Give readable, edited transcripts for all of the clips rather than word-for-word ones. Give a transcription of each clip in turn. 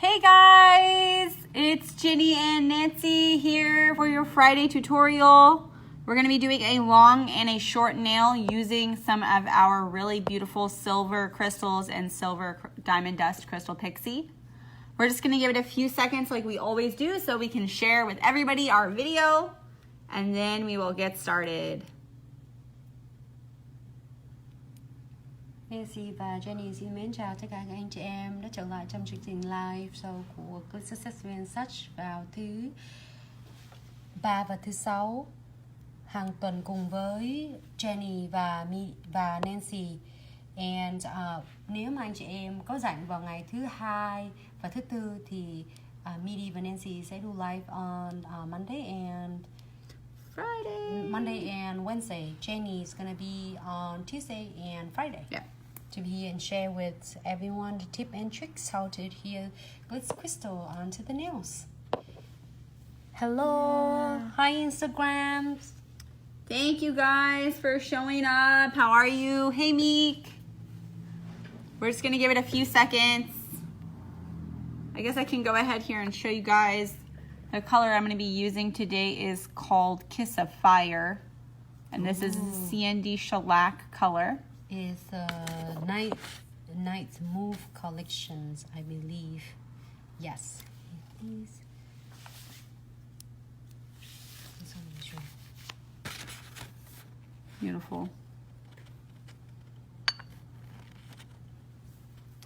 Hey guys, it's Ginny and Nancy here for your Friday tutorial. We're going to be doing a long and a short nail using some of our really beautiful silver crystals and silver diamond dust crystal Pixie. We're just going to give it a few seconds like we always do so we can share with everybody our video, and then we will get started. Nancy và Jenny xin mến chào tất cả các anh chị em đã trở lại trong chương trình live show của Glitz Search vào thứ 3 và thứ 6 hàng tuần cùng với Jenny và Nancy. And nếu mà anh chị em có rảnh vào ngày thứ 2 và thứ 4 thì Midi và Nancy sẽ do live on Monday and Wednesday. Jenny is gonna be on Tuesday and Friday. Yeah. To be and share with everyone the tip and tricks how to adhere glitz crystal onto the nails. Hello, hi Instagram. Thank you guys for showing up. How are you? Hey Meek. We're just gonna give it a few seconds. I guess I can go ahead here and show you guys the color I'm gonna be using today is called Kiss of Fire. And this is CND shellac color. Is Night Move collections, I believe. Yes. Please. Beautiful.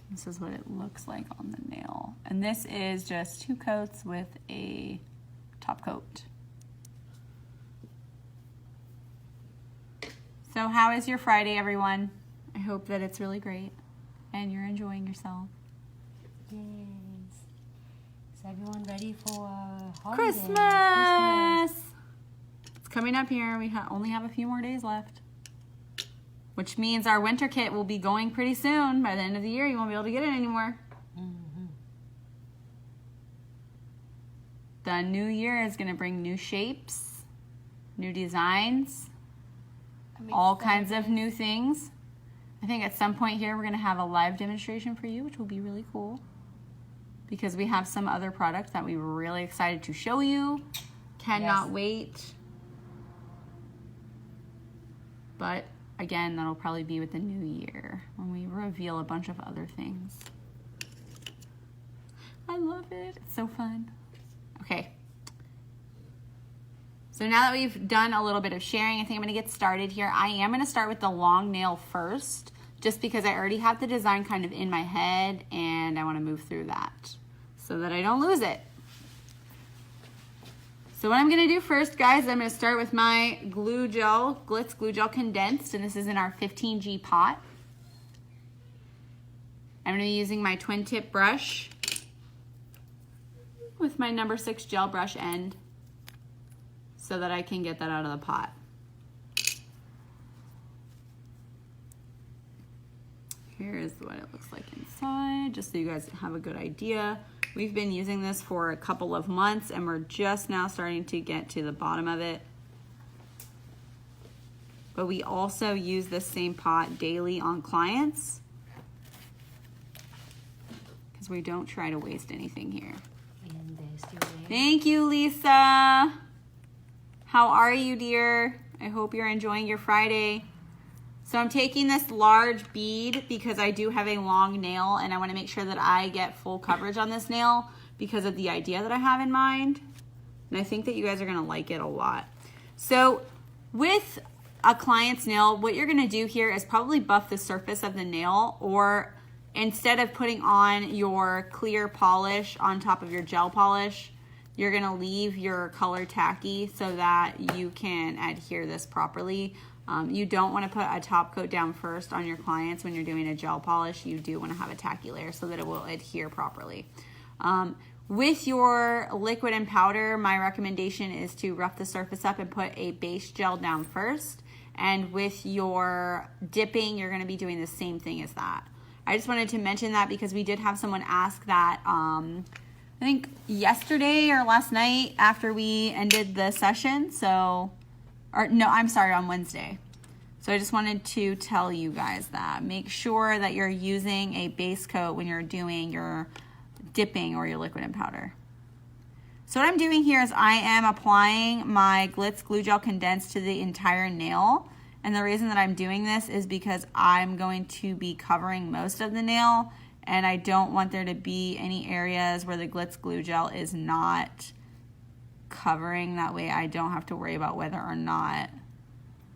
This is what it looks like on the nail. And this is just 2 coats with a top coat. So how is your Friday, everyone? I hope that it's really great and you're enjoying yourself. Yes. Is everyone ready for holidays? Christmas! It's coming up here. We only have a few more days left, which means our winter kit will be going pretty soon. By the end of the year, you won't be able to get it anymore. The new year is going to bring new shapes, new designs, all kinds of new things. I think at some point here we're going to have a live demonstration for you, which will be really cool because we have some other products that we were really excited to show you. Cannot wait. But again, that'll probably be with the new year when we reveal a bunch of other things. I love it. It's so fun. Okay. So now that we've done a little bit of sharing, I think I'm going to get started here. I am going to start with the long nail first, just because I already have the design kind of in my head and I want to move through that so that I don't lose it. So what I'm going to do first, guys, I'm going to start with my glue gel, Glitz Glue Gel Condensed, and this is in our 15G pot. I'm going to be using my twin tip brush with my number 6 gel brush end, so that I can get that out of the pot. Here's what it looks like inside, just so you guys have a good idea. We've been using this for a couple of months and we're just now starting to get to the bottom of it. But we also use this same pot daily on clients because we don't try to waste anything here. Thank you, Lisa. How are you, dear? I hope you're enjoying your Friday. So I'm taking this large bead because I do have a long nail and I want to make sure that I get full coverage on this nail because of the idea that I have in mind. And I think that you guys are going to like it a lot. So with a client's nail, what you're going to do here is probably buff the surface of the nail, or instead of putting on your clear polish on top of your gel polish, you're going to leave your color tacky so that you can adhere this properly. You don't want to put a top coat down first on your clients when you're doing a gel polish. You do want to have a tacky layer so that it will adhere properly. With your liquid and powder, my recommendation is to rough the surface up and put a base gel down first. And with your dipping, you're going to be doing the same thing as that. I just wanted to mention that because we did have someone ask that I think yesterday or last night after we ended the session. On Wednesday. So I just wanted to tell you guys that. Make sure that you're using a base coat when you're doing your dipping or your liquid and powder. So what I'm doing here is I am applying my Glitz Glue Gel Condensed to the entire nail. And the reason that I'm doing this is because I'm going to be covering most of the nail, and I don't want there to be any areas where the Glitz Glue Gel is not covering. That way I don't have to worry about whether or not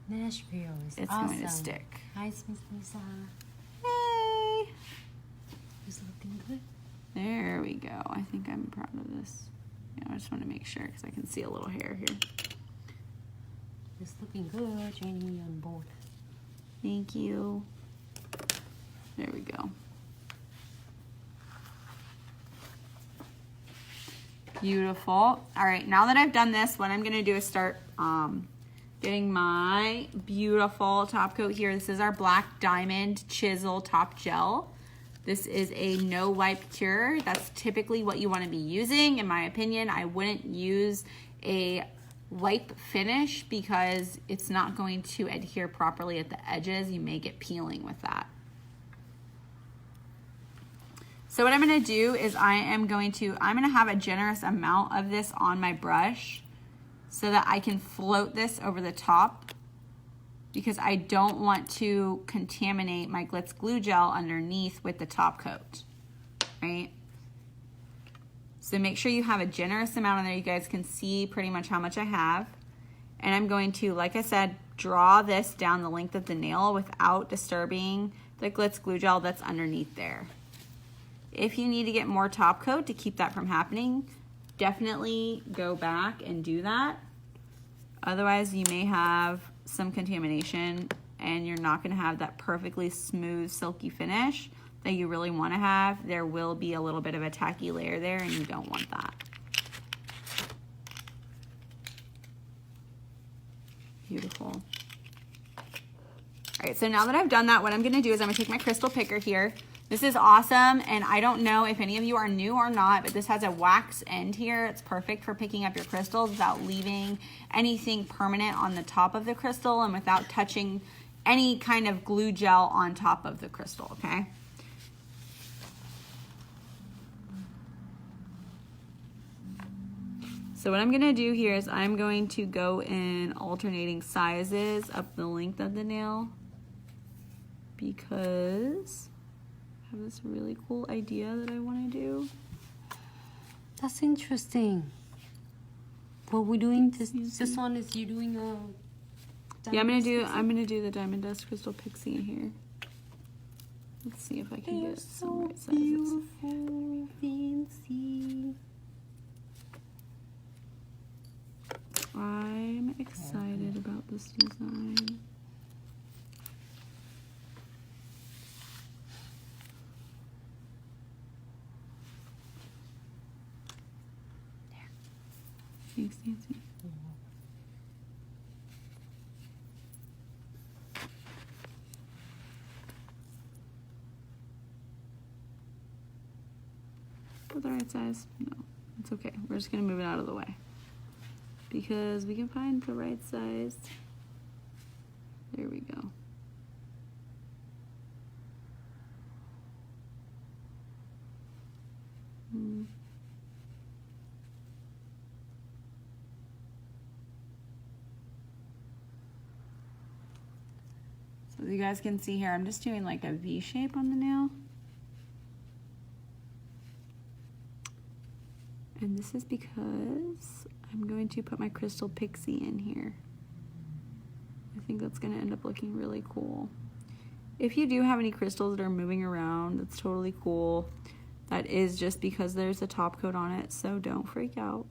Nashville is it's awesome. going to stick. Hi, Miss Lisa. Hey! It's looking good. There we go. I think I'm proud of this. I just want to make sure because I can see a little hair here. It's looking good, Jenny, on both. Thank you. There we go. Beautiful. All right, now that I've done this, what I'm going to do is start getting my beautiful top coat here. This is our Black Diamond Chisel Top Gel. This is a no wipe cure. That's typically what you want to be using. In my opinion, I wouldn't use a wipe finish because it's not going to adhere properly at the edges. You may get peeling with that. So what I'm going to do is I'm going to have a generous amount of this on my brush so that I can float this over the top, because I don't want to contaminate my Glitz Glue Gel underneath with the top coat, right? So make sure you have a generous amount in there. You guys can see pretty much how much I have. And I'm going to, like I said, draw this down the length of the nail without disturbing the Glitz Glue Gel that's underneath there. If you need to get more top coat to keep that from happening, definitely go back and do that. Otherwise, you may have some contamination and you're not going to have that perfectly smooth, silky finish that you really want to have. There will be a little bit of a tacky layer there, and you don't want that. Beautiful. All right, so now that I've done that, what I'm going to do is I'm going to take my crystal picker here. This is awesome, and I don't know if any of you are new or not, but this has a wax end here. It's perfect for picking up your crystals without leaving anything permanent on the top of the crystal and without touching any kind of glue gel on top of the crystal, okay? So what I'm going to do here is I'm going to go in alternating sizes up the length of the nail, because I have this really cool idea that I want to do. That's interesting. What we're doing this one is you doing a yeah, I'm gonna do the Diamond Dust Crystal Pixie in here. Let's see if I can get some right sizes. Beautiful, fancy. I'm excited about this design. Thanks, Nancy. For the right size? No, it's okay. We're just gonna move it out of the way because we can find the right size. There we go. So you guys can see here, I'm just doing like a V shape on the nail. And this is because I'm going to put my Crystal Pixie in here. I think that's going to end up looking really cool. If you do have any crystals that are moving around, that's totally cool. That is just because there's a top coat on it, so don't freak out.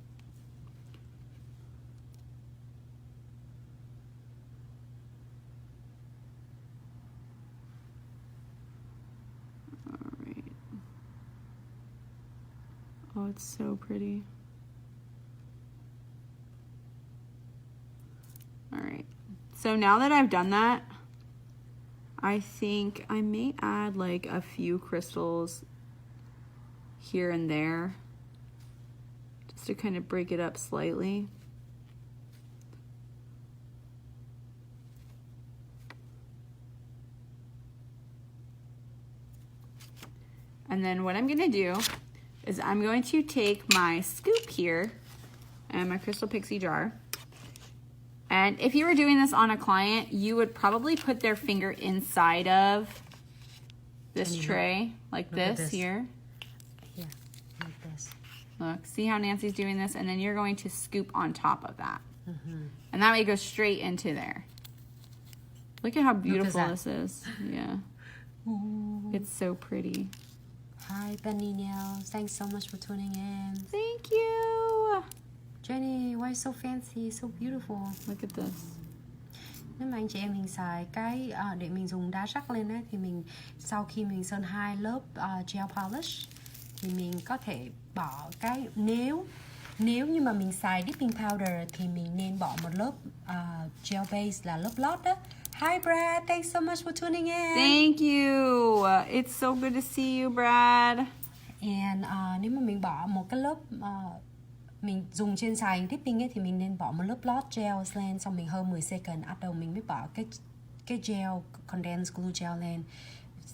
Oh, it's so pretty. All right, so now that I've done that, I think I may add like a few crystals here and there just to kind of break it up slightly. And then what I'm gonna do is I'm going to take my scoop here and my Crystal Pixie jar. And if you were doing this on a client, you would probably put their finger inside of this tray, like this here. Yeah, like this. Look, see how Nancy's doing this? And then you're going to scoop on top of that. And that way it goes straight into there. Look at how beautiful this is. Yeah. Ooh. It's so pretty. Hi, Penny Nails. Thanks so much for tuning in. Thank you. Jenny, why so fancy, so beautiful. Look at this. Nếu mà anh chị em mình xài cái để mình dùng đá sắc lên ấy, thì mình sau khi mình sơn 2 lớp gel polish thì mình có thể bỏ cái nếu như mà mình xài dipping powder thì mình nên bỏ một lớp gel base là lớp lót đó. Hi Brad, thanks so much for tuning in. Thank you. It's so good to see you, Brad. And nếu mà mình bỏ một cái lớp mình dùng trên xài dipping ấy thì mình nên bỏ một lớp lót gel lên, xong mình hơn 10 second bắt đầu mình mới bỏ cái gel condensed glue gel lên,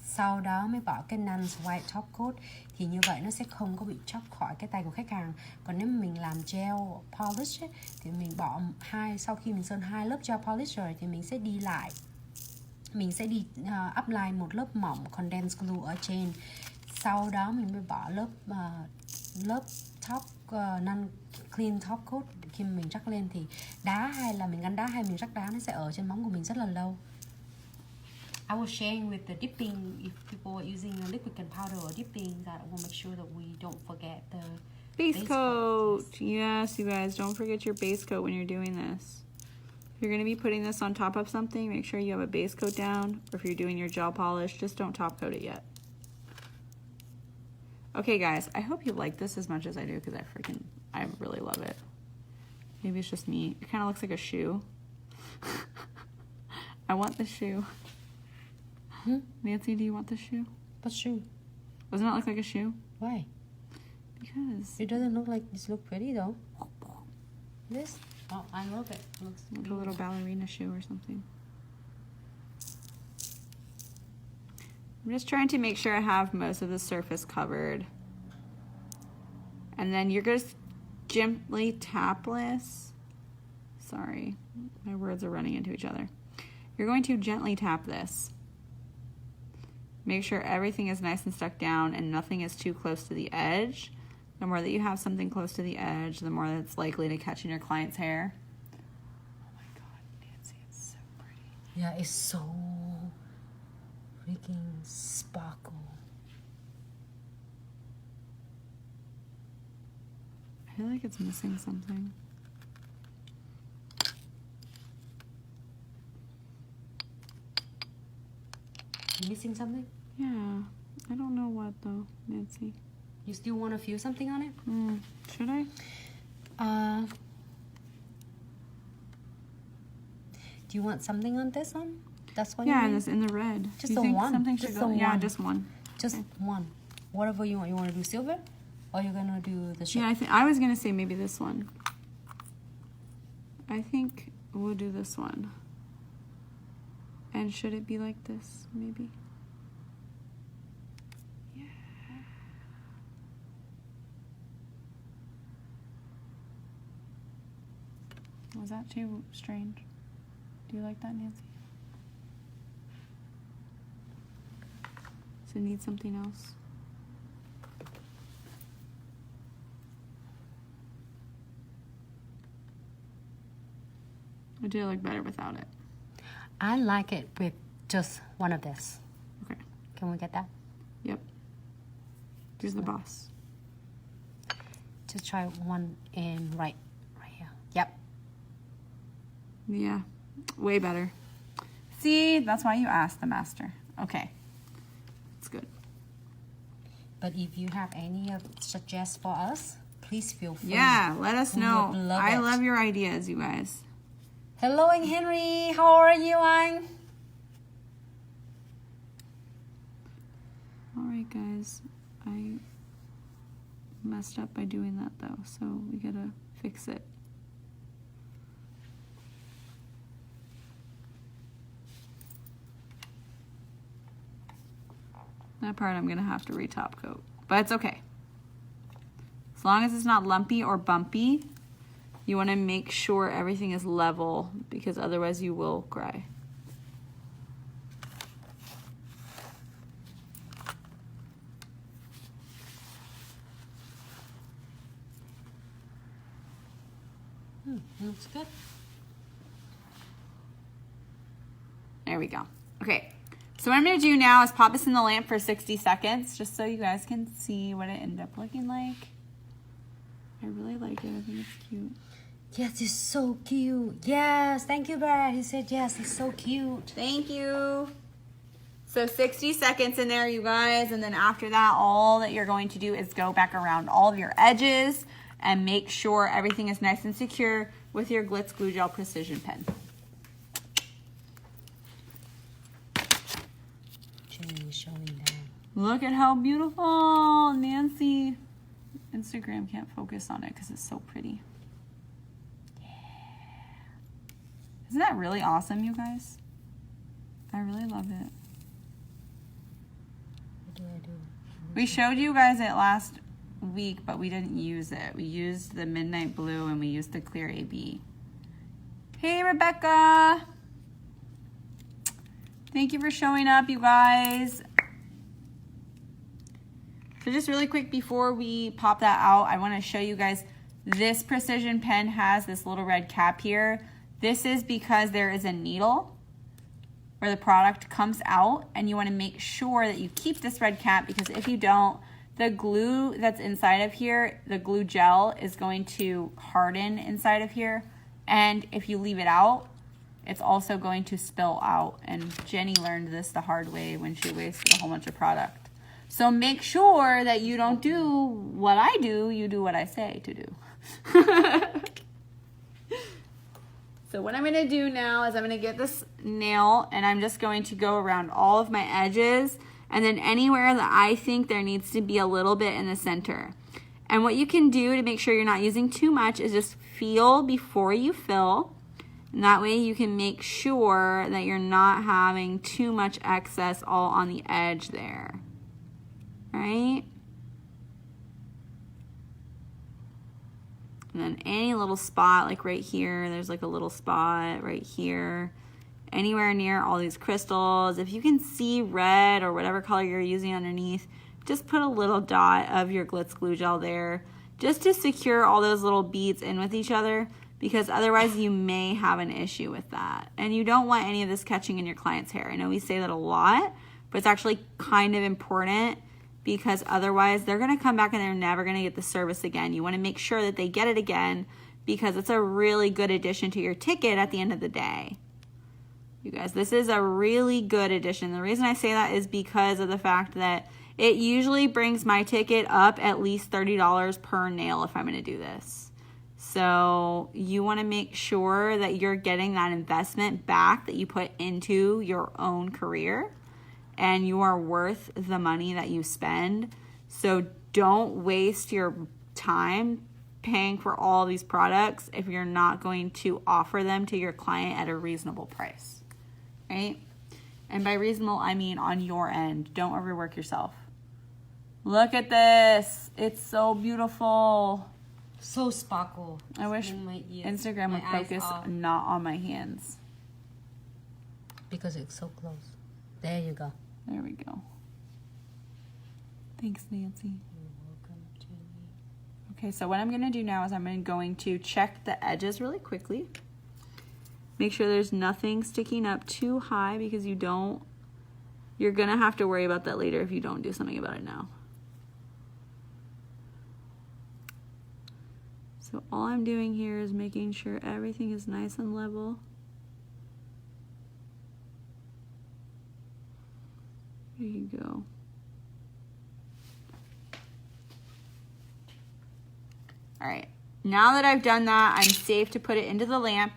sau đó mới bỏ cái Nun's white top coat, thì như vậy nó sẽ không có bị chóc khỏi cái tay của khách hàng. Còn nếu mà mình làm gel polish ấy, thì mình bỏ sau khi mình sơn 2 lớp gel polish rồi thì mình sẽ đi apply một lớp mỏng condensed glue ở trên, sau đó mình mới bỏ lớp top non clean top coat. Khi mình rắc lên thì đá hay là mình gắn đá hay mình rắc đá nó sẽ ở trên móng của mình rất là lâu. I was sharing with the dipping, if people are using a liquid and powder or dipping, that we'll make sure that we don't forget the Base coat. Yes, you guys, don't forget your base coat when you're doing this. If you're going to be putting this on top of something, make sure you have a base coat down. Or if you're doing your gel polish, just don't top coat it yet. Okay, guys, I hope you like this as much as I do, because I really love it. Maybe it's just me. It kind of looks like a shoe. I want the shoe. Nancy, do you want the shoe? What shoe? Doesn't that look like a shoe? Why? Because it doesn't look like this. Look pretty though. This? Oh, I love it. It looks like a little ballerina shoe or something. I'm just trying to make sure I have most of the surface covered. And then you're just gently tap this. Sorry, my words are running into each other. You're going to gently tap this. Make sure everything is nice and stuck down and nothing is too close to the edge. The more that you have something close to the edge, the more that it's likely to catch in your client's hair. Oh my God, Nancy, it's so pretty. Yeah, it's so freaking sparkle. I feel like it's missing something. You missing something? Yeah, I don't know what though, Nancy. You still want to feel something on it? Should I? Do you want something on this one? That's what. Yeah, this in the red. Just Do you think one. Something should go? Yeah, just one. Just one. Whatever you want. You want to do silver, or you're gonna do the shape? Yeah, I was gonna say maybe this one. I think we'll do this one. And should it be like this, maybe? Yeah. Was that too strange? Do you like that, Nancy? Does it need something else? I do like better without it. I like it with just one of this. Okay. Can we get that? Yep. Here's the boss. Just try one in right here. Yep. Yeah, way better. See, that's why you asked the master. Okay. It's good. But if you have any suggestions for us, please feel free. Yeah, let us know. I it. love your ideas, you guys. Hello, anh Henry. How are you, anh? All right, guys. I messed up by doing that, though, so we gotta fix it. That part I'm gonna have to re-top coat, but it's okay. As long as it's not lumpy or bumpy, you want to make sure everything is level because otherwise you will cry. Looks good. There we go. Okay, so what I'm going to do now is pop this in the lamp for 60 seconds just so you guys can see what it ended up looking like. I really like it. I think it's cute. Yes, it's so cute. Yes, thank you, Brad. He said yes, it's so cute. Thank you. So 60 seconds in there, you guys, and then after that, all that you're going to do is go back around all of your edges and make sure everything is nice and secure with your Glitz Glue Gel Precision Pen. Showing down. Look at how beautiful, Nancy. Instagram can't focus on it because it's so pretty. Yeah. Isn't that really awesome, you guys? I really love it. What do I do? We showed you guys it last week, but we didn't use it. We used the Midnight Blue and we used the Clear AB. Hey, Rebecca. Thank you for showing up, you guys. So just really quick before we pop that out, I want to show you guys this precision pen has this little red cap here. This is because there is a needle where the product comes out, and you want to make sure that you keep this red cap because if you don't, the glue that's inside of here, the glue gel, is going to harden inside of here. And if you leave it out, it's also going to spill out. And Jenny learned this the hard way when she wasted a whole bunch of product. So make sure that you don't do what I do, you do what I say to do. So what I'm going to do now is I'm going to get this nail and I'm just going to go around all of my edges and then anywhere that I think there needs to be a little bit in the center. And what you can do to make sure you're not using too much is just feel before you fill. And that way you can make sure that you're not having too much excess all on the edge there. Right? And then any little spot, like right here, there's like a little spot right here. Anywhere near all these crystals. If you can see red or whatever color you're using underneath, just put a little dot of your Glitz Glue Gel there just to secure all those little beads in with each other, because otherwise you may have an issue with that. And you don't want any of this catching in your client's hair. I know we say that a lot, but it's actually kind of important because otherwise they're going to come back and they're never going to get the service again. You want to make sure that they get it again because it's a really good addition to your ticket at the end of the day. You guys, this is a really good addition. The reason I say that is because of the fact that it usually brings my ticket up at least $30 per nail if I'm going to do this. So you want to make sure that you're getting that investment back that you put into your own career, and you are worth the money that you spend. So don't waste your time paying for all these products if you're not going to offer them to your client at a reasonable price, right? And by reasonable, I mean on your end. Don't overwork yourself. Look at this. It's so beautiful. So sparkle. I wish Instagram would focus not on my hands. Because it's so close. There you go. There we go. Thanks, Nancy. You're welcome, Jenny. Okay, so what I'm going to do now is I'm going to check the edges really quickly. Make sure there's nothing sticking up too high because you're going to have to worry about that later if you don't do something about it now. So all I'm doing here is making sure everything is nice and level. There you go. All right, now that I've done that, I'm safe to put it into the lamp.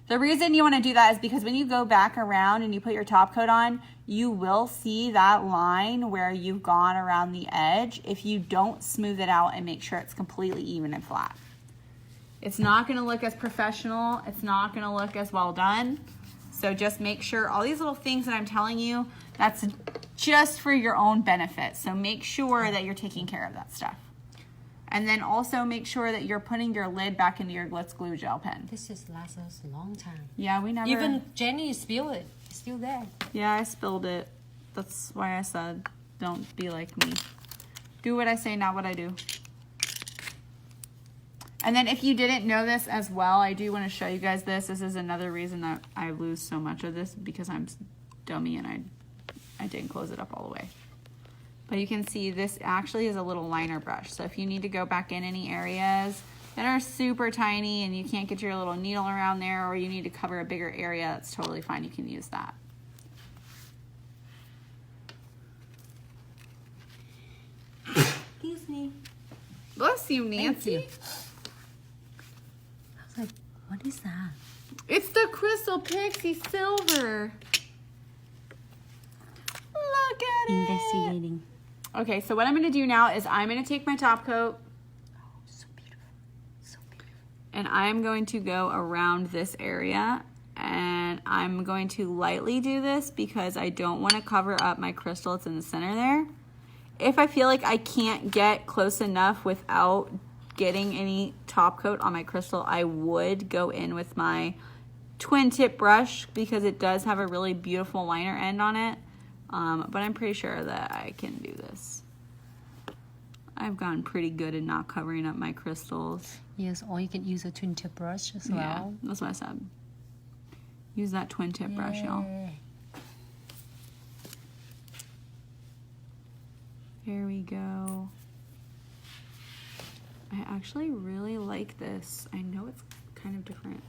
The reason you want to do that is because when you go back around and you put your top coat on, you will see that line where you've gone around the edge if you don't smooth it out and make sure it's completely even and flat. It's not going to look as professional. It's not going to look as well done. So just make sure all these little things that I'm telling you, that's just for your own benefit. So make sure that you're taking care of that stuff. And then also make sure that you're putting your lid back into your Glitz Glue Gel pen. This just lasts us a long time. Yeah, we never... Even Jenny spilled it. It's still there. Yeah, I spilled it. That's why I said, don't be like me. Do what I say, not what I do. And then if you didn't know this as well, I do want to show you guys this. This is another reason that I lose so much of this, because I'm dummy and I didn't close it up all the way. But you can see this actually is a little liner brush. So if you need to go back in any areas that are super tiny and you can't get your little needle around there, or you need to cover a bigger area, that's totally fine. You can use that. Excuse me. Bless you, Nancy. Thank you. I was like, what is that? It's the Crystal Pixie Silver. Look at it. Investigating. Okay, so what I'm going to do now is I'm going to take my top coat. Oh, so beautiful. So beautiful. And I'm going to go around this area. And I'm going to lightly do this because I don't want to cover up my crystal. It's in the center there. If I feel like I can't get close enough without getting any top coat on my crystal, I would go in with my twin tip brush because it does have a really beautiful liner end on it. But I'm pretty sure that I can do this. I've gotten pretty good at not covering up my crystals. Yes, or you can use a twin tip brush as well. Yeah, that's what I said. Use that twin tip brush, y'all. Here we go. I actually really like this. I know it's kind of different.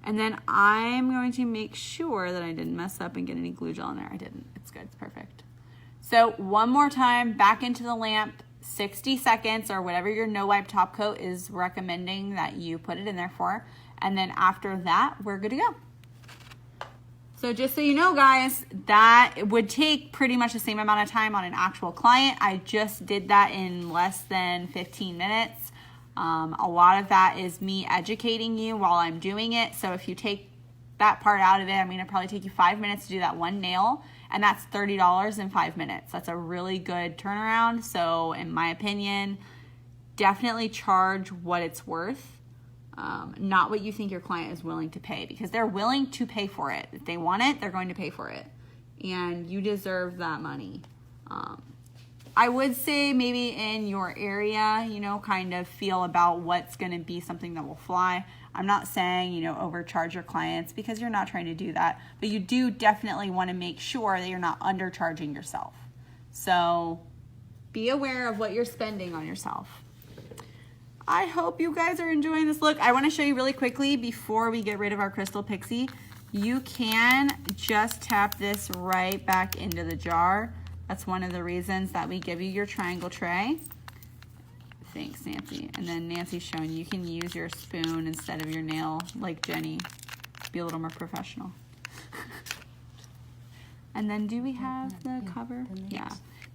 And then I'm going to make sure that I didn't mess up and get any glue gel in there. I didn't. It's good. It's perfect. So one more time, back into the lamp, 60 seconds or whatever your no wipe top coat is recommending that you put it in there for. And then after that, we're good to go. So just so you know, guys, that would take pretty much the same amount of time on an actual client. I just did that in less than 15 minutes. A lot of that is me educating you while I'm doing it. So if you take that part out of it, I'm going to probably take you 5 minutes to do that one nail, and that's $30 in 5 minutes. That's a really good turnaround. So in my opinion, definitely charge what it's worth, not what you think your client is willing to pay, because they're willing to pay for it. If they want it, they're going to pay for it, and you deserve that money. I would say maybe in your area, you know, kind of feel about what's going to be something that will fly. I'm not saying, you know, overcharge your clients, because you're not trying to do that, but you do definitely want to make sure that you're not undercharging yourself. So be aware of what you're spending on yourself. I hope you guys are enjoying this look. I want to show you really quickly before we get rid of our Crystal Pixie. You can just tap this right back into the jar. That's one of the reasons that we give you your triangle tray. Thanks, Nancy. And then Nancy's showing you can use your spoon instead of your nail, like Jenny. Be a little more professional. And then do we have the cover? Yeah.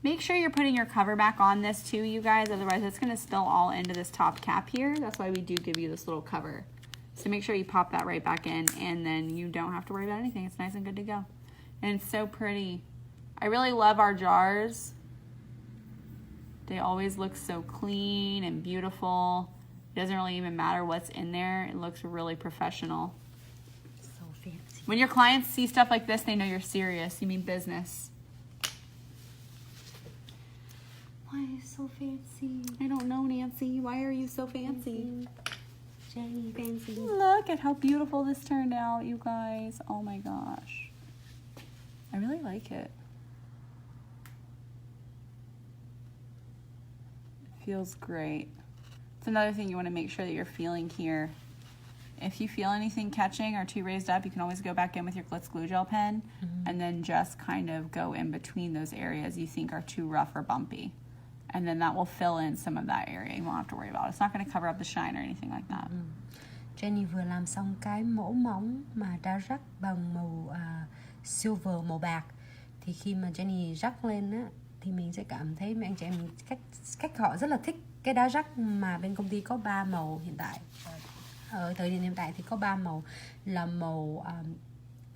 Make sure you're putting your cover back on this too, you guys. Otherwise, it's going to spill all into this top cap here. That's why we do give you this little cover. So make sure you pop that right back in, and then you don't have to worry about anything. It's nice and good to go. And it's so pretty. I really love our jars. They always look so clean and beautiful. It doesn't really even matter what's in there. It looks really professional. So fancy. When your clients see stuff like this, they know you're serious. You mean business. Why are you so fancy? I don't know, Nancy. Why are you so fancy? Jenny, fancy. Look at how beautiful this turned out, you guys. Oh my gosh. I really like it. Feels great. It's another thing you want to make sure that you're feeling here. If you feel anything catching or too raised up, you can always go back in with your Glitz Glue Gel pen and then just kind of go in between those areas you think are too rough or bumpy. And then that will fill in some of that area. You won't have to worry about it. It's not going to cover up the shine or anything like that. Jenny vừa làm xong cái mẫu móng mà đã rắc bằng màu silver, màu bạc. Thì khi mà Jenny rắc lên á, thì mình sẽ cảm thấy mấy anh chị em cách họ rất là thích cái đá rắc mà bên công ty có 3 màu hiện tại. Ở thời điểm hiện tại thì có 3 màu là màu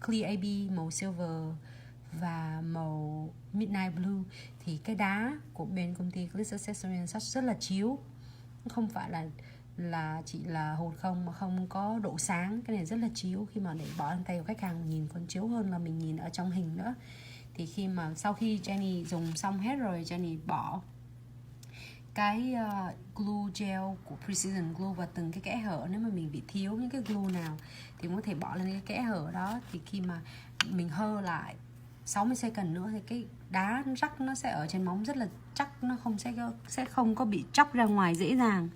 Clear AB, màu Silver và màu Midnight Blue. Thì cái đá của bên công ty Glitz Accessories rất là chiếu. không phải là chỉ là hột không mà không có độ sáng. Cái này rất là chiếu, khi mà để bỏ lên tay của khách hàng nhìn còn chiếu hơn là mình nhìn ở trong hình nữa. Thì khi mà sau khi Jenny dùng xong hết rồi, Jenny bỏ cái glue gel của Precision Glue vào từng cái kẽ hở. Nếu mà mình bị thiếu những cái glue nào thì cũng có thể bỏ lên cái kẽ hở đó. Thì khi mà mình hơ lại 60 second nữa thì cái đá rắc nó sẽ ở trên móng rất là chắc, nó sẽ không có bị chóc ra ngoài dễ dàng.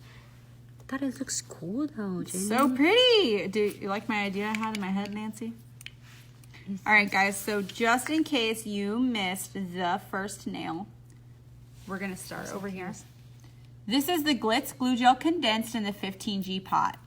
That looks cool though, Jenny. So pretty. Do you like my idea I had in my head, Nancy? All right, guys. So just in case you missed the first nail, we're gonna start over here. This is the Glitz Glue Gel Condensed in the 15G pot.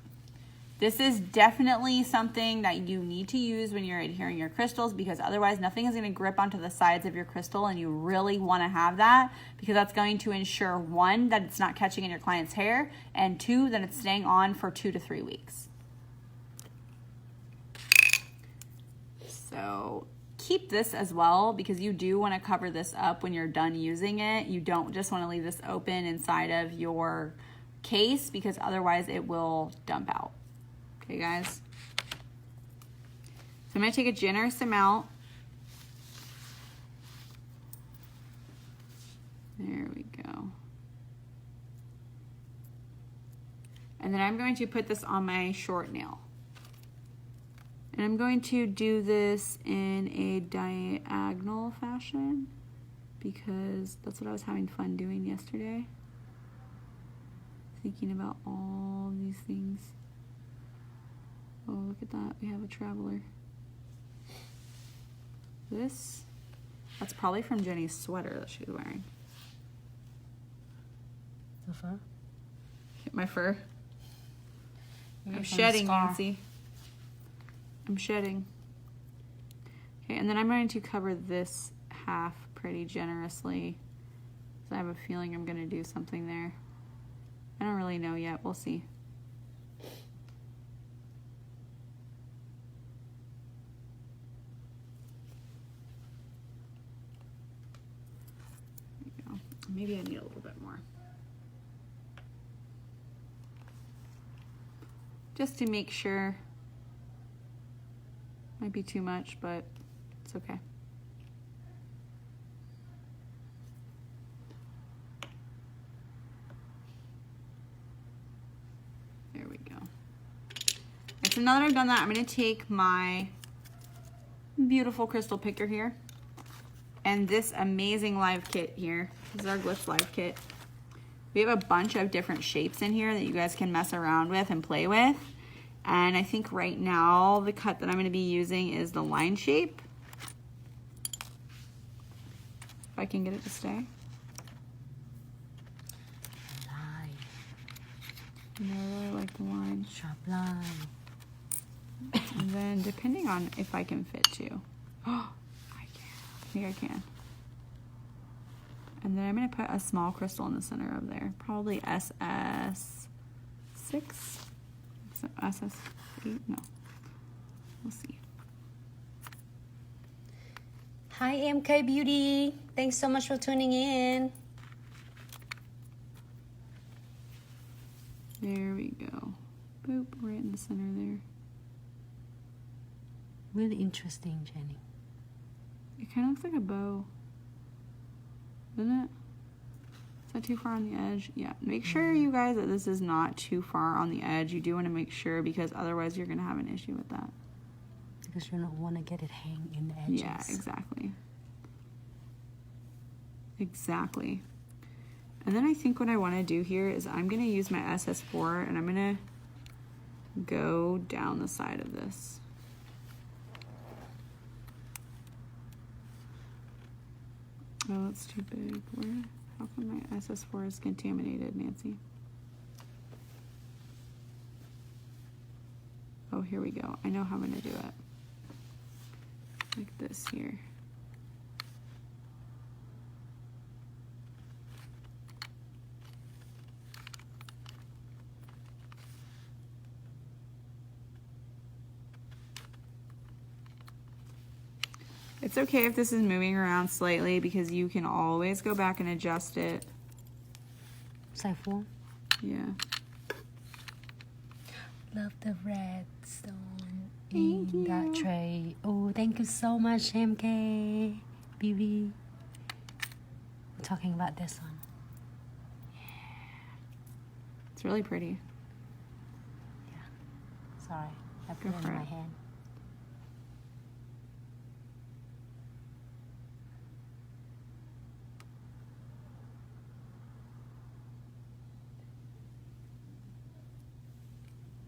This is definitely something that you need to use when you're adhering your crystals, because otherwise nothing is going to grip onto the sides of your crystal, and you really want to have that because that's going to ensure, one, that it's not catching in your client's hair, and two, that it's staying on for 2 to 3 weeks. So keep this as well, because you do want to cover this up when you're done using it. You don't just want to leave this open inside of your case, because otherwise it will dump out. Okay, guys. So I'm going to take a generous amount. There we go. And then I'm going to put this on my short nail. And I'm going to do this in a diagonal fashion because that's what I was having fun doing yesterday. Thinking about all these things. Oh, look at that. We have a traveler. That's probably from Jenny's sweater that she's wearing. The fur? My fur? I'm shedding, Nancy. I'm shedding. Okay, and then I'm going to cover this half pretty generously. So I have a feeling I'm going to do something there. I don't really know yet. We'll see. There we go. Maybe I need a little bit more. Just to make sure. Might be too much, but it's okay. There we go. And so now that I've done that, I'm going to take my beautiful crystal picker here and this amazing live kit here. This is our Glitz live kit. We have a bunch of different shapes in here that you guys can mess around with and play with. And I think right now the cut that I'm going to be using is the line shape. If I can get it to stay. Line. I really like the line. Sharp line. And then depending on if I can fit too. Oh, I think I can. And then I'm going to put a small crystal in the center of there. Probably SS6. SS8? No. We'll see. Hi, MK Beauty. Thanks so much for tuning in. There we go. Boop, right in the center there. Really interesting, Jenny. It kind of looks like a bow. Doesn't it? Is that too far on the edge? Yeah. Make sure, you guys, that this is not too far on the edge. You do want to make sure, because otherwise you're going to have an issue with that. Because you don't want to get it hang in the edges. Yeah, exactly. Exactly. And then I think what I want to do here is I'm going to use my SS4 and I'm going to go down the side of this. Oh, that's too big. How come my SS4 is contaminated, Nancy? Oh, here we go. I know how I'm going to do it. Like this here. It's okay if this is moving around slightly, because you can always go back and adjust it. Xài vuông. Yeah. Love the red stone Thank in that you. tray. Oh, thank you so much, MK. BB. We're talking about this one. It's really pretty. Sorry, I Go put it for in my it. hand.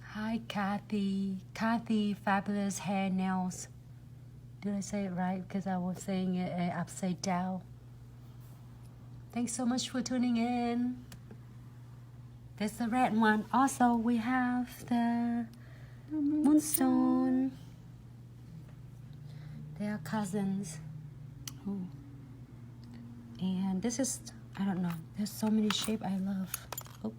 Hi, Kathy. Kathy, fabulous hair nails. Did I say it right? Because I was saying it upside down. Thanks so much for tuning in. There's the red one. Also, we have the moonstone. They are cousins. Oh. And this is, I don't know. There's so many shapes I love. Oop.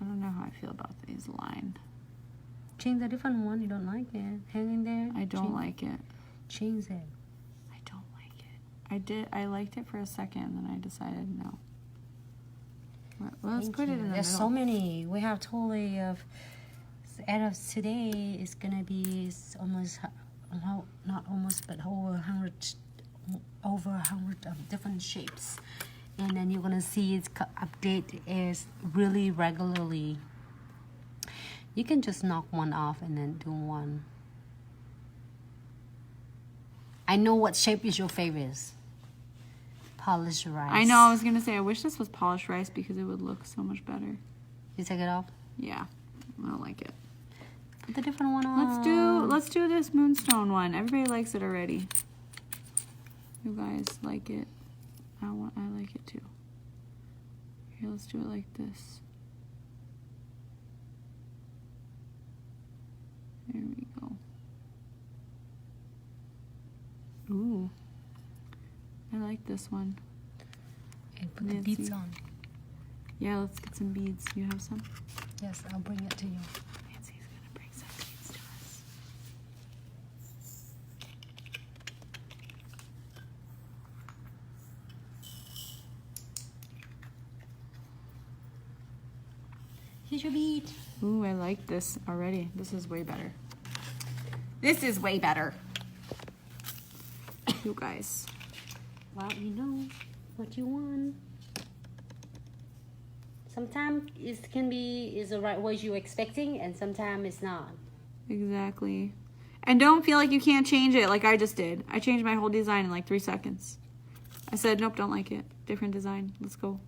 I don't know how I feel about these lined. Change a different one. You don't like it. Hang in there. I don't like it. Change it. I don't like it. I liked it for a second, and then I decided no. Well, let's Thank put it you. in the There's middle. so many. We have totally of. As of today, it's gonna be almost, not almost, but over 100 of different shapes, and then you're gonna see its update is really regularly. You can just knock one off and then do one. I know what shape is your favorite. Polished rice. I know. I was gonna say I wish this was polished rice because it would look so much better. You take it off. Yeah, I don't like it. Put the different one on. Let's do this moonstone one. Everybody likes it already. You guys like it. I like it too. Here, let's do it like this. There we go. Ooh. I like this one. And put the Nancy. beads on. Yeah, let's get some beads. You have some? Yes, I'll bring it to you. Nancy's gonna bring some beads to us. Here's your bead. Ooh, I like this already. This is way better. This is way better. You guys. Well, you know what you want. Sometimes it can be is the right what you're expecting, and sometimes it's not. Exactly. And don't feel like you can't change it like I just did. I changed my whole design in like 3 seconds. I said, nope, don't like it. Different design. Let's go.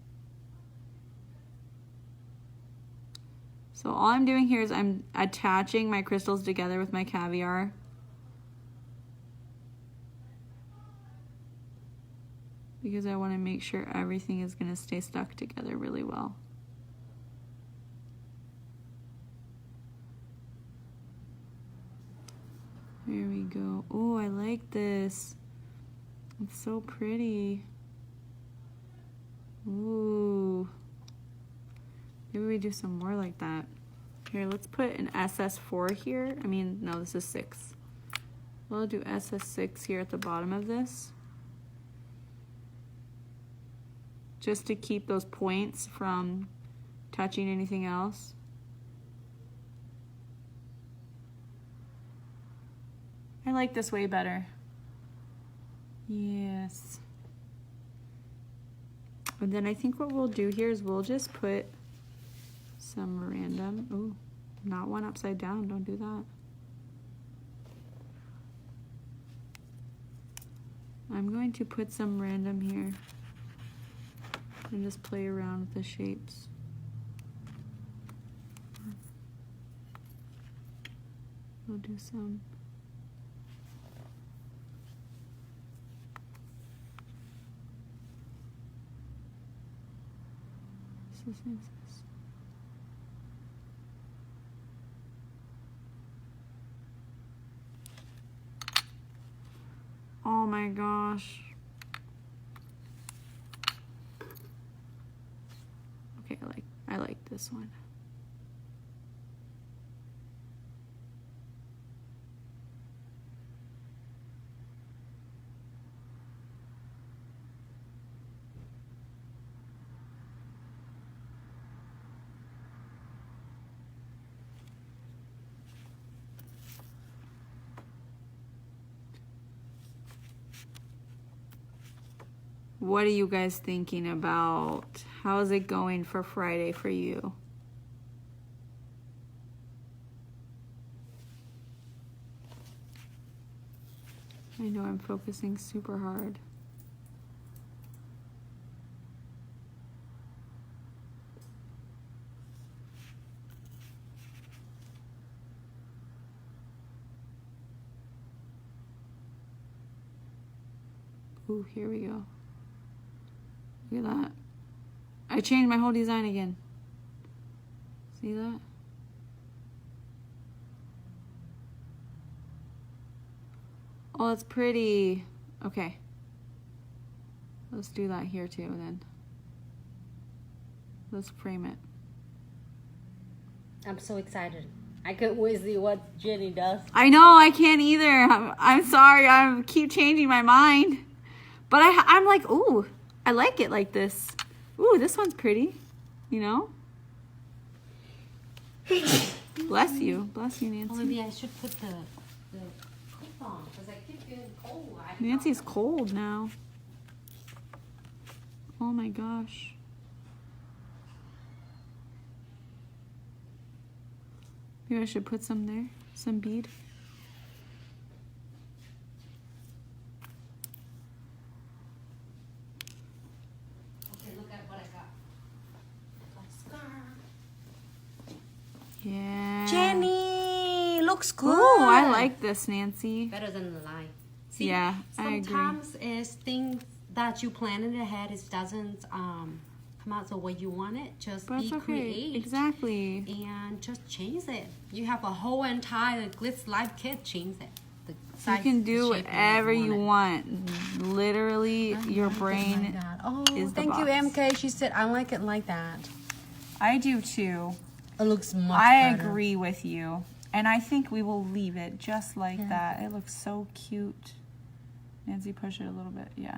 So all I'm doing here is I'm attaching my crystals together with my caviar. Because I want to make sure everything is going to stay stuck together really well. There we go. Oh, I like this. It's so pretty. Ooh. Maybe we do some more like that. Here, let's put an SS4 here. I mean, no, this is 6. We'll do SS6 here at the bottom of this. Just to keep those points from touching anything else. I like this way better. Yes. And then I think what we'll do here is we'll just put some random, ooh, not one upside down, don't do that. I'm going to put some random here and just play around with the shapes. We'll do some. This is this. Oh my gosh. Okay, I like this one. What are you guys thinking about? How's it going for Friday for you? I know I'm focusing super hard. Ooh, here we go. Look at that. I changed my whole design again. See that? Oh, it's pretty. Okay. Let's do that here too then. Let's frame it. I'm so excited. I can't wait to see what Jenny does. I know, I can't either. I'm sorry. I keep changing my mind. But I'm like, ooh, I like it like this. Ooh, this one's pretty, you know? Bless you. Bless you, Nancy. Oh, maybe I should put the clip on because I keep feeling cold. Nancy's cold now. Oh my gosh. Maybe I should put some there, some bead. Okay, look at what I got. Yeah. Jenny, looks good. Oh, I like this, Nancy. Better than the line. See, Yeah, I agree. sometimes it's things that you plan in your head. It doesn't come out the way you want it. Just But be it's okay. creative. Exactly. And just change it. You have a whole entire Glitz life kit. Change it. The You size, can do the shape, whatever you it. want. Literally, your like it brain like that. Oh, is the thank you, box. MK. She said I like it like that. I do too. It looks much I better. agree with you. And I think we will leave it just like that. It looks so cute. Nancy, push it a little bit. Yeah.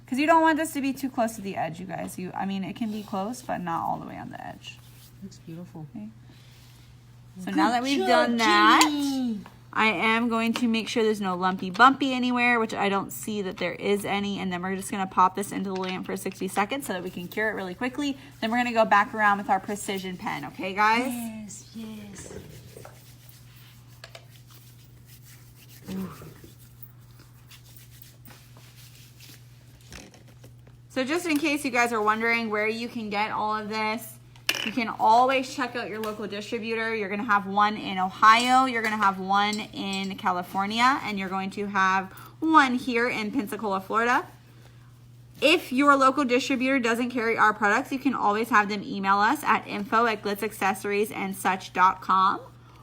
Because you don't want this to be too close to the edge, you guys. I mean, it can be close, but not all the way on the edge. Looks beautiful. Okay. So now that we've done that, I am going to make sure there's no lumpy bumpy anywhere, which I don't see that there is any. And then we're just going to pop this into the lamp for 60 seconds so that we can cure it really quickly. Then we're going to go back around with our precision pen. Okay, guys? Yes, yes. So just in case you guys are wondering where you can get all of this, you can always check out your local distributor. You're going to have one in Ohio, you're going to have one in California, and you're going to have one here in Pensacola, Florida. If your local distributor doesn't carry our products, you can always have them email us at info@glitzaccessoriesandsuch.com,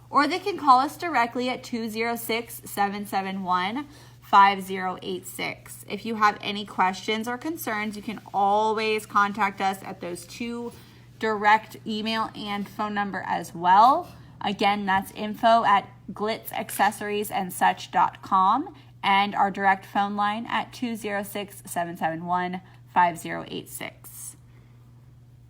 or they can call us directly at 206-771-5086. If you have any questions or concerns, you can always contact us at those two direct email and phone number as well. Again, that's info@glitzaccessoriesandsuch.com, and our direct phone line at 206-771-5086.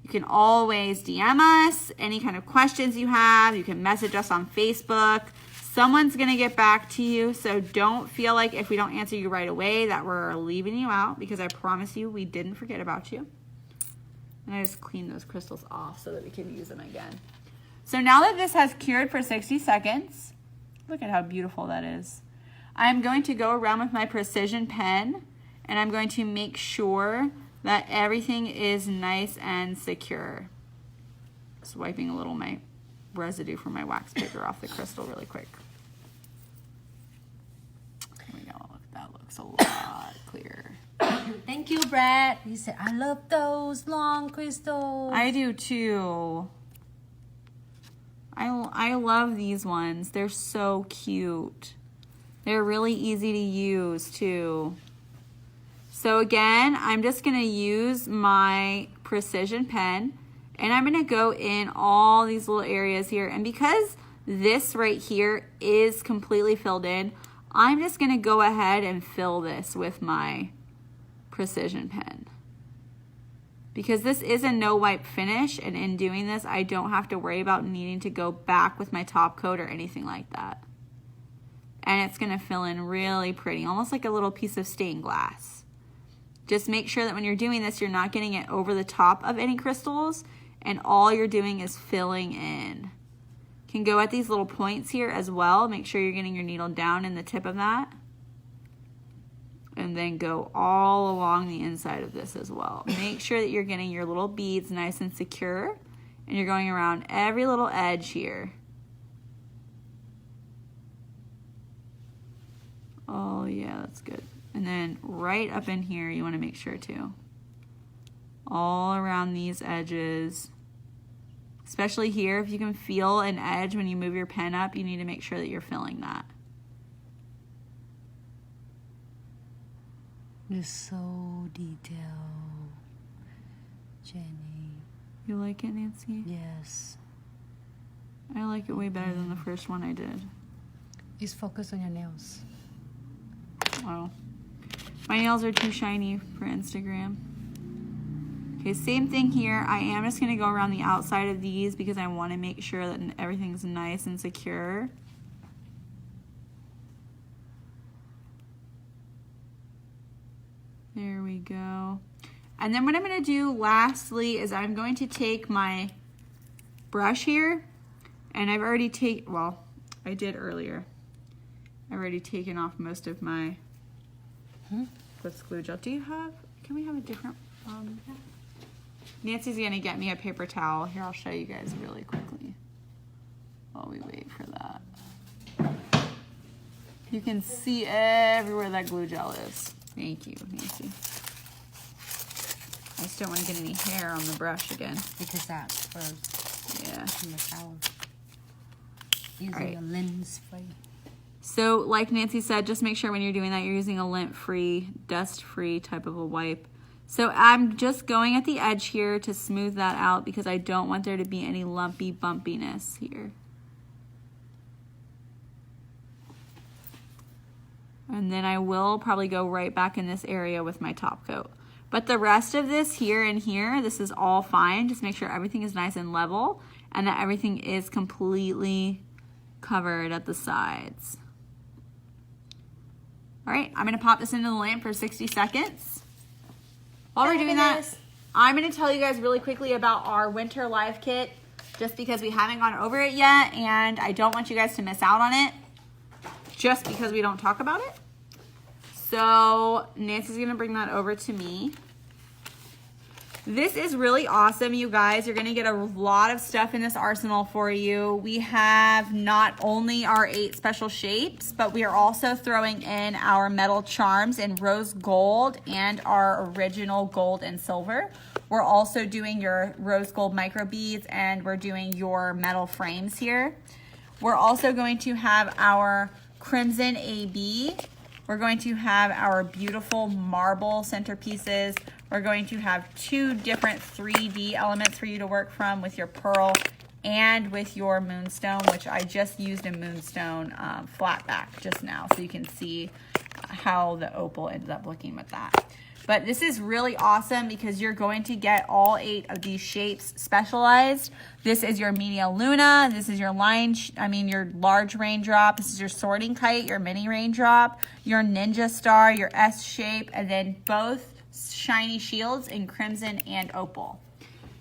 You can always DM us any kind of questions you have. You can message us on Facebook. Someone's going to get back to you, so don't feel like if we don't answer you right away that we're leaving you out, because I promise you we didn't forget about you. And I just cleaned those crystals off so that we can use them again. So now that this has cured for 60 seconds, look at how beautiful that is. I'm going to go around with my precision pen, and I'm going to make sure that everything is nice and secure. Just wiping a little my residue from my wax paper off the crystal really quick. There we go. Look, that looks a lot clearer. Thank you, Brad. He said, I love those long crystals. I do too. I love these ones. They're so cute. They're really easy to use too. So again, I'm just going to use my precision pen, and I'm going to go in all these little areas here. And because this right here is completely filled in, I'm just going to go ahead and fill this with my precision pen. Because this is a no wipe finish, and in doing this, I don't have to worry about needing to go back with my top coat or anything like that. And it's going to fill in really pretty, almost like a little piece of stained glass. Just make sure that when you're doing this, you're not getting it over the top of any crystals, and all you're doing is filling in. Can go at these little points here as well. Make sure you're getting your needle down in the tip of that. And then go all along the inside of this as well. Make sure that you're getting your little beads nice and secure, and you're going around every little edge here. Oh yeah, that's good. And then right up in here, you want to make sure too. All around these edges. Especially here, if you can feel an edge when you move your pen up, you need to make sure that you're filling that. It's so detailed, Jenny. You like it, Nancy? Yes. I like it way better than the first one I did. It's focused on your nails. Wow. My nails are too shiny for Instagram. Okay, same thing here. I am just going to go around the outside of these because I want to make sure that everything's nice and secure. There we go. And then what I'm going to do lastly is I'm going to take my brush here, and I've already taken, well, I did earlier. I've already taken off most of my Glitz glue gel. Do you have, can we have a different, Nancy's going to get me a paper towel. Here, I'll show you guys really quickly while we wait for that. You can see everywhere that glue gel is. Thank you, Nancy. I just don't want to get any hair on the brush again. Because that's for in the shower. Using a lens free. So like Nancy said, just make sure when you're doing that, you're using a lint-free, dust-free type of a wipe. So I'm just going at the edge here to smooth that out because I don't want there to be any lumpy bumpiness here. And then I will probably go right back in this area with my top coat. But the rest of this here and here, this is all fine. Just make sure everything is nice and level and that everything is completely covered at the sides. All right, I'm gonna pop this into the lamp for 60 seconds. While we're doing that, I'm gonna tell you guys really quickly about our winter live kit just because we haven't gone over it yet and I don't want you guys to miss out on it just because we don't talk about it. So Nancy's gonna bring that over to me. This is really awesome, you guys. You're gonna get a lot of stuff in this arsenal for you. We have not only our 8 special shapes, but we are also throwing in our metal charms in rose gold and our original gold and silver. We're also doing your rose gold micro beads and we're doing your metal frames here. We're also going to have our crimson AB. We're going to have our beautiful marble centerpieces. We're going to have 2 different 3D elements for you to work from with your pearl and with your moonstone, which I just used a moonstone flat back just now so you can see how the opal ended up looking with that. But this is really awesome because you're going to get all 8 of these shapes specialized. This is your Media Luna. This is your your large raindrop. This is your sorting kite, your mini raindrop, your ninja star, your S shape, and then both shiny shields in crimson and opal.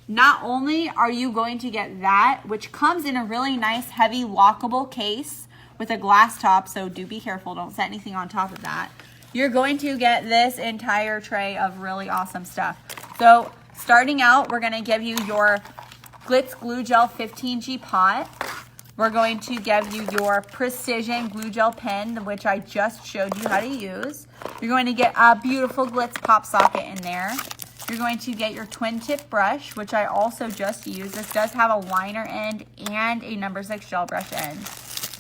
Not only are you going to get that, which comes in a really nice heavy lockable case with a glass top, so do be careful, don't set anything on top of that. You're going to get this entire tray of really awesome stuff. So starting out, we're gonna give you your Glitz Glue Gel 15G pot. We're going to give you your Precision Glue Gel pen, which I just showed you how to use. You're going to get a beautiful Glitz pop socket in there. You're going to get your twin tip brush, which I also just used. This does have a liner end and a number 6 gel brush end.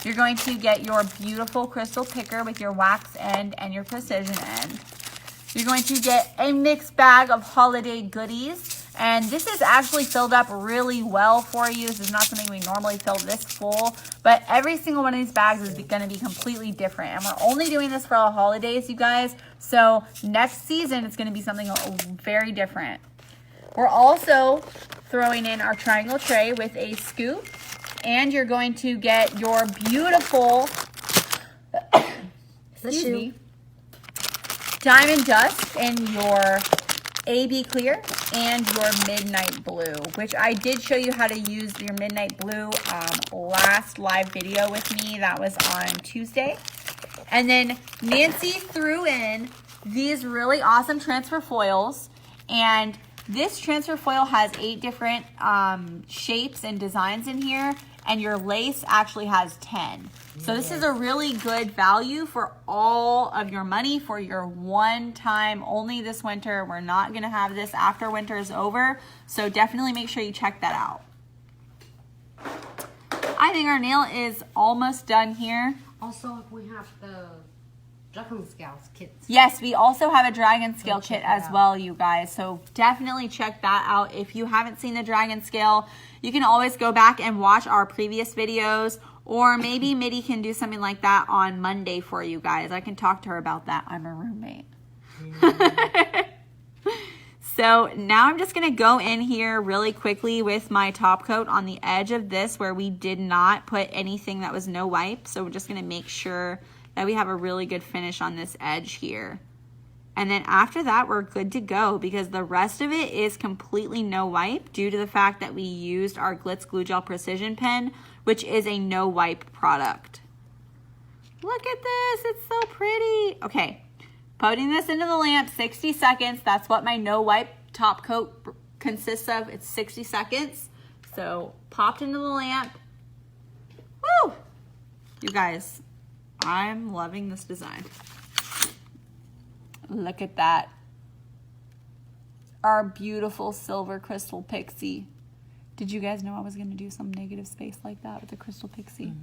You're going to get your beautiful crystal picker with your wax end and your precision end. You're going to get a mixed bag of holiday goodies. And this is actually filled up really well for you. This is not something we normally fill this full, but every single one of these bags is going to be completely different. And we're only doing this for the holidays, you guys. So next season, it's going to be something very different. We're also throwing in our triangle tray with a scoop. And you're going to get your beautiful, excuse me, Diamond Dust in your AB Clear and your Midnight Blue, which I did show you how to use your Midnight Blue last live video with me. That was on Tuesday. And then Nancy threw in these really awesome transfer foils, and this transfer foil has 8 different shapes and designs in here, and your lace actually has 10. So this is a really good value for all of your money for your one time only this winter. We're not gonna have this after winter is over, so definitely make sure you check that out. I think our nail is almost done here. Also, we have the Dragon Scales kit. Yes, we also have a Dragon Scale kit as well, you guys. So definitely check that out. If you haven't seen the Dragon Scale, you can always go back and watch our previous videos, or maybe Mitty can do something like that on Monday for you guys. I can talk to her about that. I'm her roommate. So now I'm just gonna go in here really quickly with my top coat on the edge of this where we did not put anything that was no wipe. So we're just gonna make sure that we have a really good finish on this edge here. And then after that, we're good to go because the rest of it is completely no wipe due to the fact that we used our Glitz Glue Gel Precision Pen, which is a no wipe product. Look at this, it's so pretty. Okay, putting this into the lamp, 60 seconds. That's what my no wipe top coat consists of. It's 60 seconds. So popped into the lamp. Woo! You guys, I'm loving this design. Look at that. Our beautiful silver crystal pixie. Did you guys know I was going to do some negative space like that with the crystal pixie?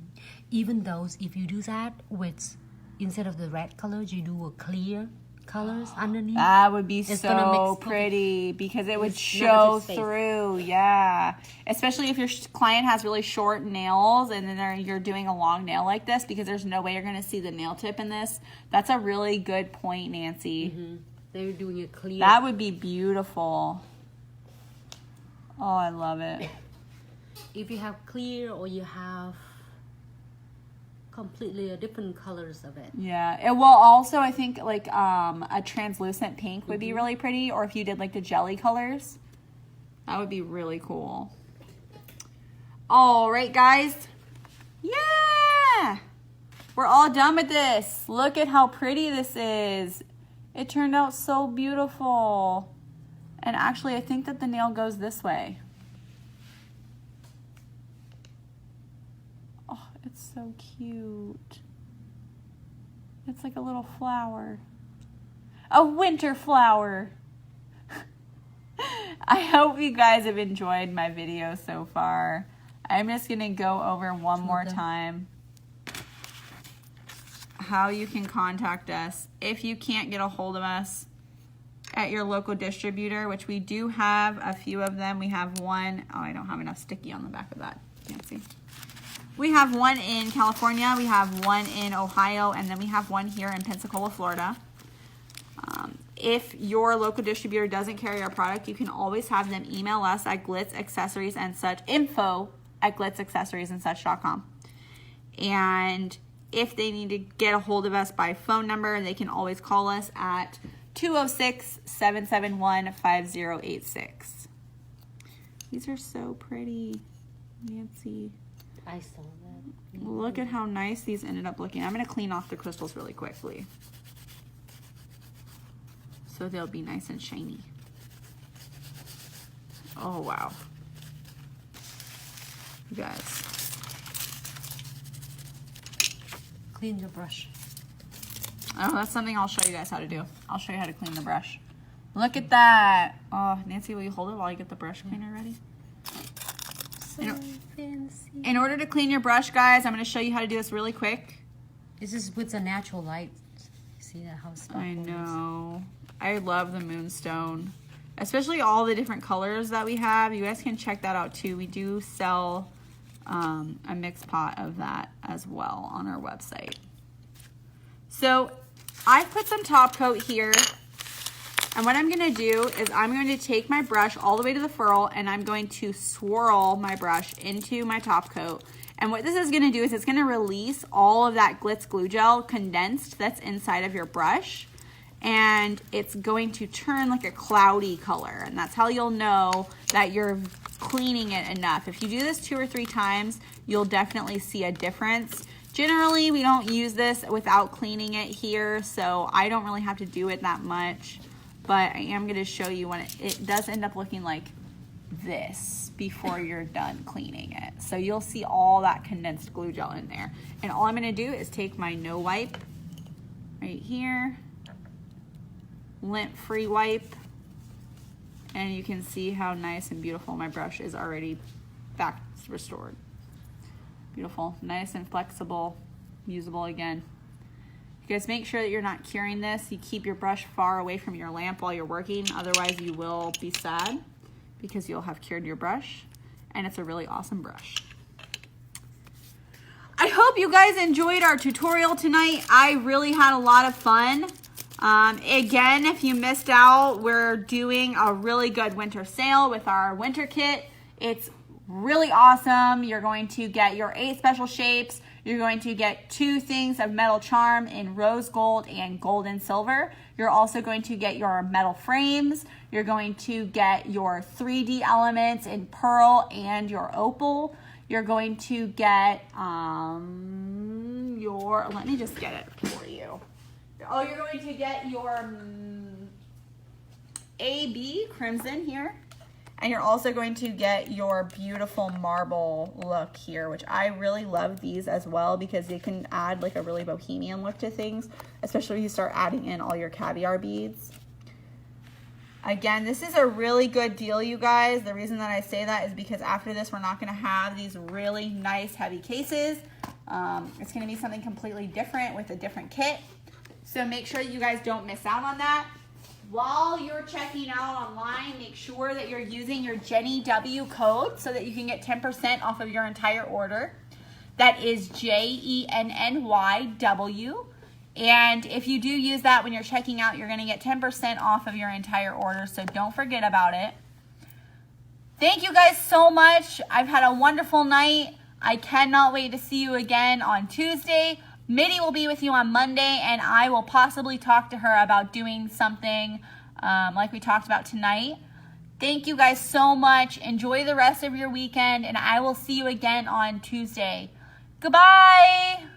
Even those, if you do that with, instead of the red colors, you do a clear colors underneath. That would be so pretty because it would show through. Yeah. Especially if your client has really short nails and then you're doing a long nail like this, because there's no way you're going to see the nail tip in this. That's a really good point, Nancy. They're doing it clear. That would be beautiful. Oh, I love it. If you have clear or you have completely different colors of it. Yeah. It will also, I think, like a translucent pink would be really pretty. Or if you did like the jelly colors, that would be really cool. All right, guys. Yeah. We're all done with this. Look at how pretty this is. It turned out so beautiful. And actually, I think that the nail goes this way. Oh, it's so cute. It's like a little flower. A winter flower. I hope you guys have enjoyed my video so far. I'm just going to go over one more time how you can contact us if you can't get a hold of us at your local distributor, which we do have a few of them. We have one, oh, I don't have enough sticky on the back of that. Can't see. We have one in California, we have one in Ohio, and then we have one here in Pensacola, Florida. If your local distributor doesn't carry our product, you can always have them email us at info@glitzaccessoriesandsuch.com. And if they need to get a hold of us by phone number, they can always call us at 206-771-5086. These are so pretty, Nancy. I saw that. Look at how nice these ended up looking. I'm going to clean off the crystals really quickly so they'll be nice and shiny. Oh, wow. You guys. Clean your brush. Oh, that's something I'll show you guys how to do. I'll show you how to clean the brush. Look at that. Oh, Nancy, will you hold it while I get the brush cleaner ready? So fancy. In order to clean your brush, guys, I'm going to show you how to do this really quick. This is with the natural light. See that how sparkles? I know. I love the moonstone. Especially all the different colors that we have. You guys can check that out too. We do sell a mixed pot of that as well on our website. So I've put some top coat here. And what I'm going to do is I'm going to take my brush all the way to the ferrule and I'm going to swirl my brush into my top coat. And what this is going to do is it's going to release all of that Glitz Glue Gel condensed that's inside of your brush. and it's going to turn like a cloudy color, and that's how you'll know that you're cleaning it enough. If you do this 2 or 3 times, you'll definitely see a difference. Generally, we don't use this without cleaning it here, so I don't really have to do it that much, but I am going to show you when it does end up looking like this before you're done cleaning it. So you'll see all that condensed glue gel in there. And all I'm going to do is take my no wipe right here, lint-free wipe, and you can see how nice and beautiful my brush is already back restored. Beautiful, nice and flexible, usable again. You guys make sure that you're not curing this. You keep your brush far away from your lamp while you're working, otherwise you will be sad because you'll have cured your brush, and it's a really awesome brush. I hope you guys enjoyed our tutorial tonight. I really had a lot of fun. Again, if you missed out, we're doing a really good winter sale with our winter kit. It's really awesome. You're going to get your 8 special shapes. You're going to get 2 things of metal charm in rose gold and gold and silver. You're also going to get your metal frames. You're going to get your 3D elements in pearl and your opal. You're going to get let me just get it for you. Oh, you're going to get your AB crimson here. And you're also going to get your beautiful marble look here, which I really love these as well because they can add like a really bohemian look to things, especially when you start adding in all your caviar beads. Again, this is a really good deal, you guys. The reason that I say that is because after this, we're not going to have these really nice heavy cases. It's going to be something completely different with a different kit. So make sure that you guys don't miss out on that. While you're checking out online, make sure that you're using your Jenny W code so that you can get 10% off of your entire order. That is JENNYW. And if you do use that when you're checking out, you're going to get 10% off of your entire order, so don't forget about it. Thank you guys so much. I've had a wonderful night. I cannot wait to see you again on Tuesday. Mitty will be with you on Monday, and I will possibly talk to her about doing something like we talked about tonight. Thank you guys so much. Enjoy the rest of your weekend, and I will see you again on Tuesday. Goodbye!